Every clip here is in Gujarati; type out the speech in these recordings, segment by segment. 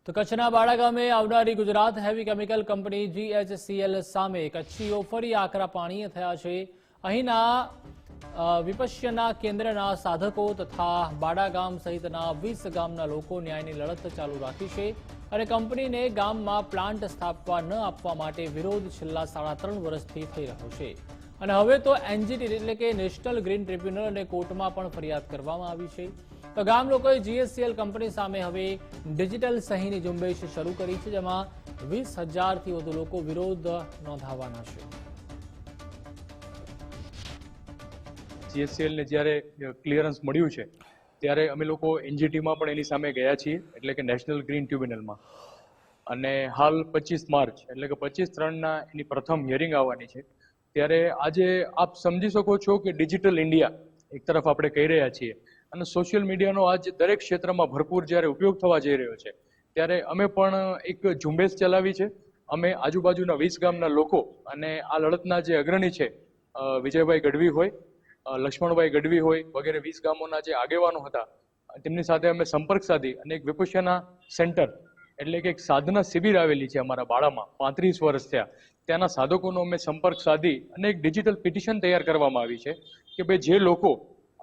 તો કચ્છના બાળા ગામે આવનારી Gujarat heavy chemical company GHCL સામે કચ્છીઓ ફરી આકરા પાણીએ થયા છે। અહીંના વિપશ્યના કેન્દ્રના સાધકો તથા બાળા ગામ સહિતના 20 ગામના લોકો ન્યાયની લડત ચાલુ રાખી છે અને કંપનીને ગામમાં પ્લાન્ટ સ્થાપવા ન આપવા માટે વિરોધ છેલ્લા 3.5 વર્ષથી થઈ રહ્યો છે અને હવે તો NGT એટલે કે નેશનલ ગ્રીન ટ્રિબ્યુનલ અને કોર્ટમાં પણ ફરિયાદ કરવામાં આવી છે। તો ગામ લોકોએ GHCL કંપની સામે હવે ડિજિટલ સહીની ઝુંબેશ શરૂ કરી છે, જેમાં 20,000થી વધુ લોકો વિરોધ નોંધાવવાના છે। GHCL ને જ્યારે ક્લિયરન્સ મળ્યું છે ત્યારે અમે લોકો NGTમાં પણ એની સામે ગયા છીએ, એટલે કે નેશનલ ગ્રીન ટ્રિબ્યુનલમાં, અને હાલ 25 માર્ચ એટલે કે 25/3ના એની પ્રથમ હિયરિંગ આવવાની છે। ત્યારે આજે આપ સમજી શકો છો કે ડિજિટલ ઇન્ડિયા એક તરફ આપણે કહી રહ્યા છીએ અને સોશિયલ મીડિયાનો આજ દરેક ક્ષેત્રમાં ભરપૂર જ્યારે ઉપયોગ થવા જઈ રહ્યો છે ત્યારે અમે પણ એક ઝુંબેશ ચલાવી છે। અમે આજુબાજુના 20 ગામના લોકો અને આ લડતના જે અગ્રણી છે વિજયભાઈ ગઢવી હોય, લક્ષ્મણભાઈ ગઢવી હોય વગેરે 20 ગામોના જે આગેવાનો હતા તેમની સાથે અમે સંપર્ક સાધી અને એક વિપશ્યના સેન્ટર એટલે કે એક સાધના શિબિર આવેલી છે અમારા બાળામાં 35 વર્ષ થયા, ત્યાંના સાધકોનો અમે સંપર્ક સાધી અને એક ડિજિટલ પિટિશન તૈયાર કરવામાં આવી છે કે ભાઈ જે લોકો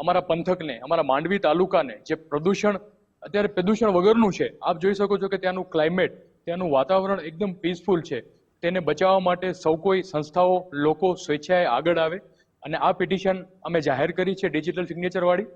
અમારા પંથકને, અમારા માંડવી તાલુકાને જે પ્રદૂષણ અત્યારે પ્રદૂષણ વગરનું છે, આપ જોઈ શકો છો કે ત્યાંનું ક્લાઇમેટ, ત્યાંનું વાતાવરણ એકદમ પીસફુલ છે, તેને બચાવવા માટે સૌ કોઈ સંસ્થાઓ લોકો સ્વેચ્છાએ આગળ આવે અને આ પિટિશન અમે જાહેર કરી છે ડિજિટલ સિગ્નેચર વાળી।